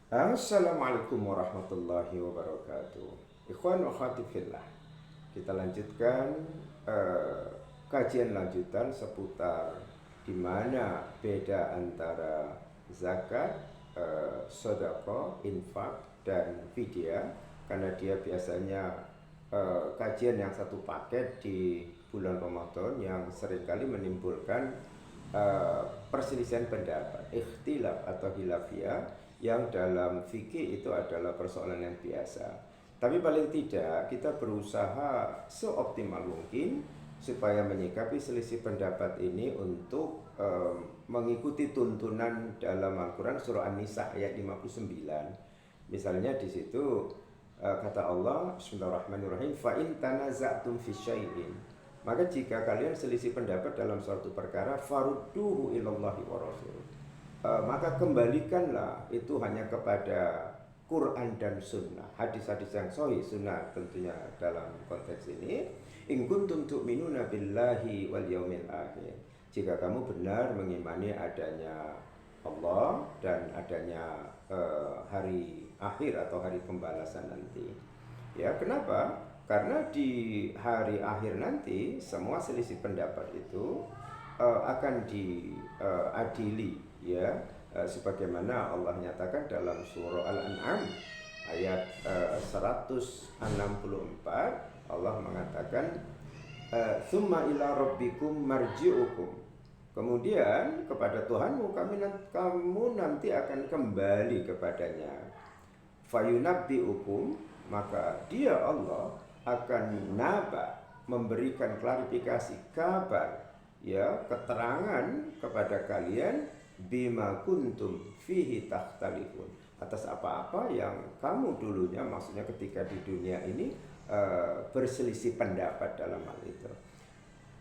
Assalamualaikum warahmatullahi wabarakatuh. Ikhwan wa akhwati fillah. Kita lanjutkan eh, kajian lanjutan seputar di mana beda antara zakat, sedekah, infak dan fidyah, karena dia biasanya kajian yang satu paket di bulan Ramadan yang seringkali menimbulkan perselisihan pendapat, ikhtilaf atau hilafiyah, yang dalam fikih itu adalah persoalan yang biasa. Tapi paling tidak kita berusaha seoptimal mungkin supaya menyikapi selisih pendapat ini untuk mengikuti tuntunan dalam Al-Quran surah An-Nisa ayat 59. Misalnya di situ kata Allah Bismillahirrahmanirrahim, fa in tanaza'tum fi syai'in, maka jika kalian selisih pendapat dalam suatu perkara, farudduhu ilallahi wa rasul, maka kembalikanlah itu hanya kepada Quran dan Sunnah, hadis-hadis yang sahih, Sunnah tentunya dalam konteks ini. In kuntum tu'minuna billahi wal yaumil akhir, jika kamu benar mengimani adanya Allah dan adanya hari akhir atau hari pembalasan nanti. Ya, kenapa? Karena di hari akhir nanti semua selisih pendapat itu akan diadili, ya, sebagaimana Allah nyatakan dalam surah Al-An'am ayat 164. Allah mengatakan summa ila rabbikum marji'ukum, kemudian kepada Tuhanmu kamu nanti akan kembali kepadanya. Fayunabbi'ukum, maka dia Allah akan memberikan klarifikasi, kabar, ya, keterangan kepada kalian, bima kuntum fihi takhtalifun, atas apa-apa yang kamu dulunya, maksudnya ketika di dunia ini berselisih pendapat dalam hal itu.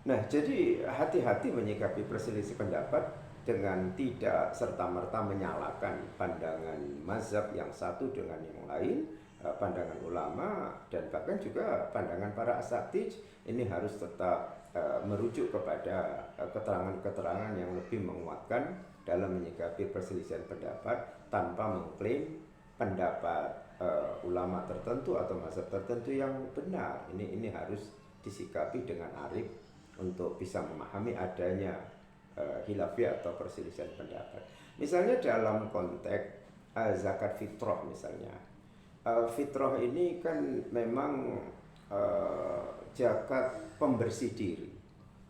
Nah, jadi hati-hati menyikapi perselisih pendapat dengan tidak serta-merta menyalahkan pandangan mazhab yang satu dengan yang lain, pandangan ulama dan bahkan juga pandangan para asatidz. Ini harus tetap merujuk kepada keterangan-keterangan yang lebih menguatkan dalam menyikapi perselisihan pendapat, tanpa mengklaim pendapat ulama tertentu atau mazhab tertentu yang benar. Ini harus disikapi dengan arif untuk bisa memahami adanya hilafiyah atau perselisihan pendapat. Misalnya dalam konteks zakat fitrah misalnya. Fitrah ini kan memang zakat pembersih diri,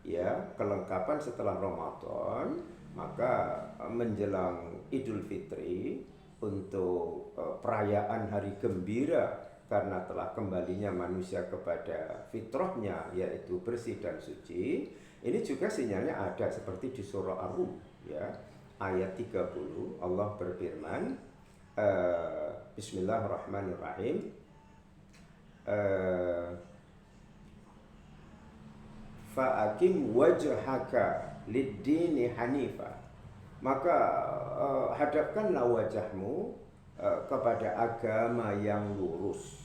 ya, kelengkapan setelah Ramadan. Maka menjelang Idul Fitri, untuk perayaan hari gembira karena telah kembalinya manusia kepada fitrahnya, yaitu bersih dan suci. Ini juga sinyalnya ada seperti di surah Ar-Rum, ya, ayat 30. Allah berfirman, Bismillahirrahmanirrahim, fa'akim wajhaka lid-dini hanifa, maka hadapkanlah wajahmu kepada agama yang lurus.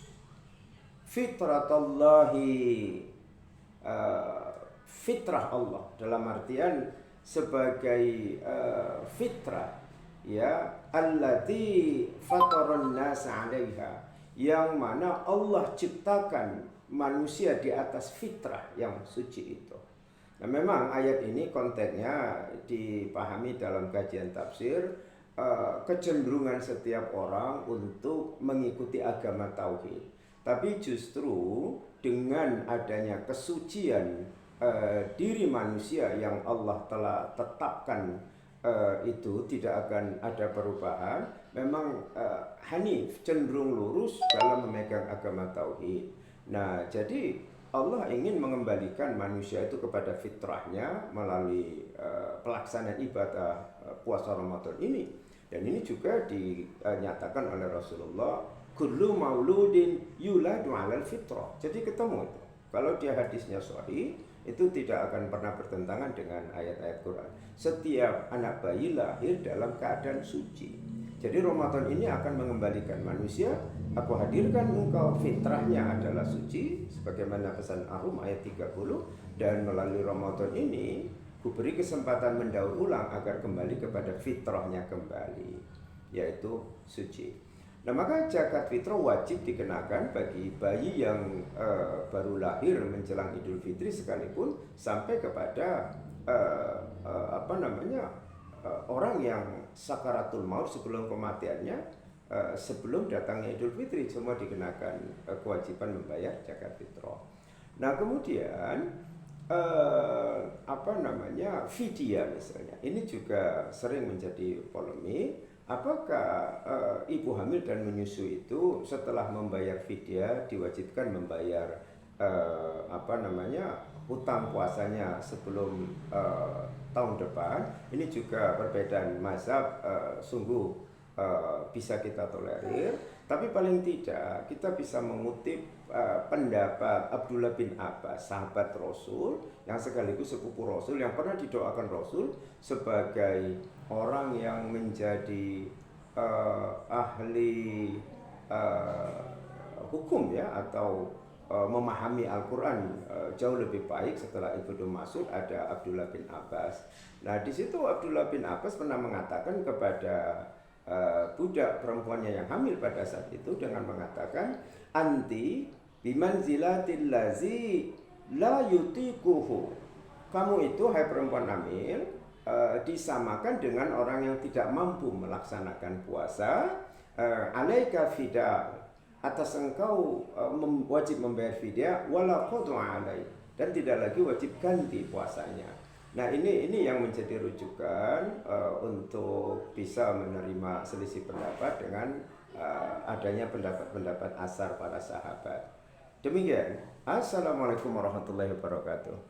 Fitratallahi, fitrah Allah dalam artian sebagai fitrah, ya, allati fataran nas 'alaiha, yang mana Allah ciptakan manusia di atas fitrah yang suci itu. Nah, memang ayat ini konteksnya dipahami dalam kajian tafsir, kecenderungan setiap orang untuk mengikuti agama tauhid. Tapi justru dengan adanya kesucian diri manusia yang Allah telah tetapkan, itu tidak akan ada perubahan. Memang hanif, cenderung lurus dalam memegang agama tauhid. Nah, jadi Allah ingin mengembalikan manusia itu kepada fitrahnya melalui pelaksanaan ibadah puasa Ramadan ini. Dan ini juga dinyatakan oleh Rasulullah, kullu mauludin yuladu 'alal fitrah. Jadi ketemu itu. Kalau dia hadisnya sahih, itu tidak akan pernah bertentangan dengan ayat-ayat Quran. Setiap anak bayi lahir dalam keadaan suci. Jadi Ramadan ini akan mengembalikan manusia. Aku hadirkan engkau, fitrahnya adalah suci, sebagaimana pesan Ar-Rum ayat 30. Dan melalui Ramadan ini, ku beri kesempatan mendaur ulang agar kembali kepada fitrahnya kembali. yaitu suci. Nah, maka zakat fitrah wajib dikenakan bagi bayi yang baru lahir menjelang Idul Fitri sekalipun, sampai kepada orang yang sakaratul maut sebelum kematiannya, sebelum datangnya Idul Fitri, semua dikenakan kewajiban membayar zakat fitrah. Nah, kemudian fidyah misalnya, ini juga sering menjadi polemik. Apakah ibu hamil dan menyusui itu setelah membayar fidyah diwajibkan membayar hutang puasanya sebelum tahun depan? Ini juga perbedaan mazhab, sungguh bisa kita tolerir. Tapi paling tidak kita bisa mengutip pendapat Abdullah bin Abbas, sahabat Rasul yang sekaligus sepupu Rasul, yang pernah didoakan Rasul sebagai orang yang menjadi ahli hukum ya, atau memahami Al-Quran jauh lebih baik setelah Ibnu Mas'ud, ada Abdullah bin Abbas. Nah, di situ Abdullah bin Abbas pernah mengatakan kepada budak perempuannya yang hamil pada saat itu dengan mengatakan, anti bimanzilatil lazi la yutiquhu. Kamu itu, hai perempuan hamil, disamakan dengan orang yang tidak mampu melaksanakan puasa. Alaika fida, atas engkau wajib membayar fidyah, wala qadu alai, dan tidak lagi wajib ganti puasanya. Nah, ini yang menjadi rujukan untuk bisa menerima selisih pendapat dengan adanya pendapat-pendapat asar para sahabat. Demikian. Assalamualaikum warahmatullahi wabarakatuh.